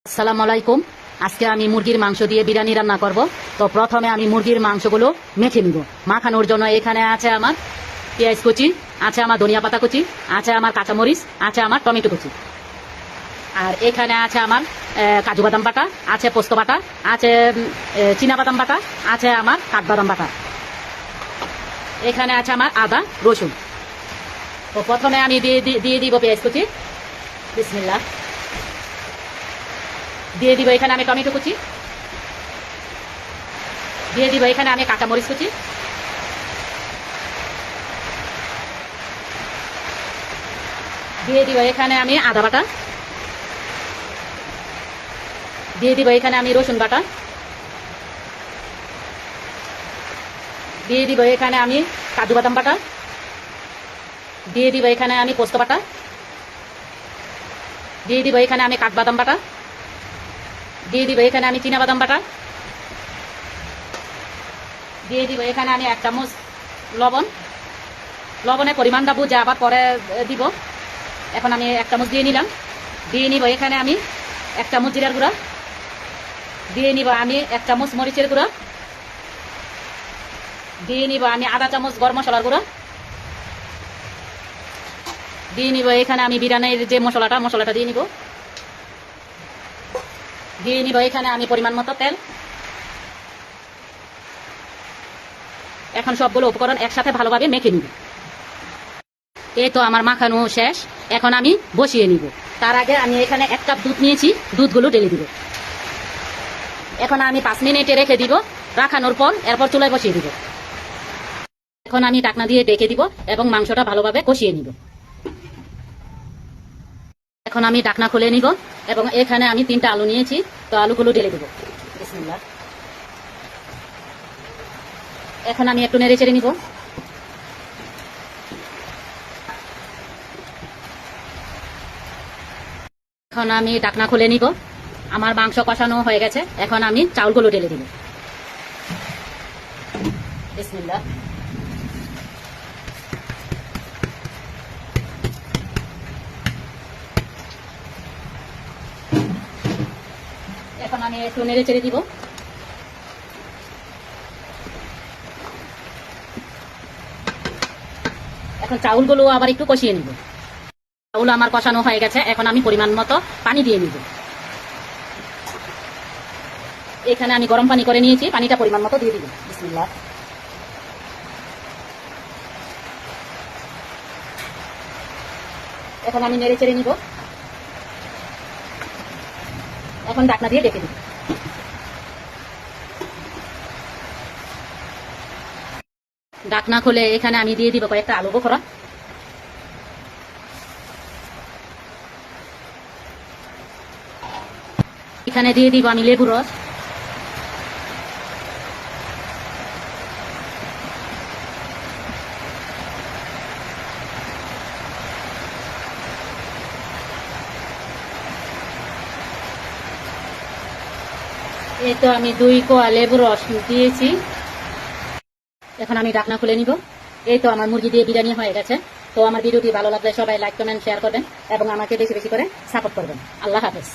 আসসালামু আলাইকুম। আজকে আমি মুরগির মাংস দিয়ে বিরিয়ানি রান্না করব। তো প্রথমে আমি মুরগির মাংসগুলো মেখে নিব। মাখানোর জন্য এখানে আছে আমার পেঁয়াজ কুচি, আছে আমার ধনিয়া পাতা কুচি, আছে আমার কাঁচামরিচ, আছে আমার টমেটো কুচি, আর এখানে আছে আমার কাজু বাদাম বাটা, আছে পোস্ত বাটা, আছে চীনা বাদাম বাটা, আছে আমার কাঠবাদাম বাটা, এখানে আছে আমার আদা রসুন। তো প্রথমে আমি দিয়ে দিব পেঁয়াজ কুচি। বিসমিল্লাহ। দিয়ে দিব এখানে আমি টমেটো কুচি, দিয়ে দিব এখানে আমি কাঁচামরিচ কুচি, দিয়ে দিব এখানে আমি আদা বাটা, দিয়ে দিব এখানে আমি রসুন বাটা, দিয়ে দিব এখানে আমি কাজু বাদাম বাটা, দিয়ে দিব এখানে আমি পোস্ত বাটা, দিয়ে দিব এখানে আমি কাঠবাদাম বাটা, দিয়ে দিব এখানে আমি চীনা বাদাম বাটা, দিয়ে দিব এখানে আমি 1 চামচ লবণ। লবণের পরিমাণটা বুঝে আবার পরে দিব। এখন আমি 1 চামচ দিয়ে নিলাম। দিয়ে নিব এখানে আমি 1 চামচ জিরার গুঁড়া, দিয়ে নিব আমি 1 চামচ মরিচের গুঁড়া, দিয়ে নিব আমি আধা চামচ গরম মশলার গুঁড়া, দিয়ে নিব এখানে আমি বিরিয়ানির যে মশলাটা দিয়ে নিব, দিয়ে নিব এখানে আমি পরিমাণ মতো তেল। এখন সবগুলো উপকরণ একসাথে ভালোভাবে মেখে নিব। এই তো আমার মাখানো শেষ। এখন আমি বসিয়ে নিব। তার আগে আমি এখানে 1 কাপ দুধ নিয়েছি, দুধগুলো ঢেলে দিব। এখন আমি 5 মিনিটে রেখে দিব। রাখানোর পর এরপর চুলায় বসিয়ে দিব। এখন আমি ঢাকনা দিয়ে ঢেকে দিব এবং মাংসটা ভালোভাবে কষিয়ে নিব। এখন আমি ঢাকনা খুলে নিব এবং এখানে আমি 3টা আলু নিয়েছি, তো আলুগুলো ঢেলে দিব। বিসমিল্লাহ। এখন আমি একটু নেড়ে চেড়ে নিব। এখন আমি ঢাকনা খুলে নিব। আমার মাংস কষানো হয়ে গেছে। এখন আমি চাউলগুলো ঢেলে দিব। বিসমিল্লাহ। এখন আমি একটু নেড়ে চেড়ে দিব। এখন চাউলগুলো আবার একটু কষিয়ে নিব। চাউল আমার কষানো হয়ে গেছে। এখন আমি পরিমাণ মতো পানি দিয়ে নিব। এখানে আমি গরম পানি করে নিয়েছি, পানিটা পরিমাণ মতো দিয়ে দিব। বিসমিল্লাহ। এখন আমি নেড়ে চেড়ে নিব। এখন ঢাকনা দিয়ে ঢেকে দিব। ঢাকনা খুলে এখানে আমি দিয়ে দিব কয়েকটা আলু বোখরা। এখানে দিয়ে দিব আমি লেবু রস। এই তো আমি 2 কোয়া লেবু রস দিয়েছি। এখন আমি ঢাকনা খুলে নিব। এই তো আমার মুরগি দিয়ে বিরিয়ানি হয়ে গেছে। তো আমার ভিডিওটি ভালো লাগলে সবাই লাইক কমেন্ট শেয়ার করবেন এবং আমাকে বেশি বেশি করে সাপোর্ট করবেন। আল্লাহ হাফেজ।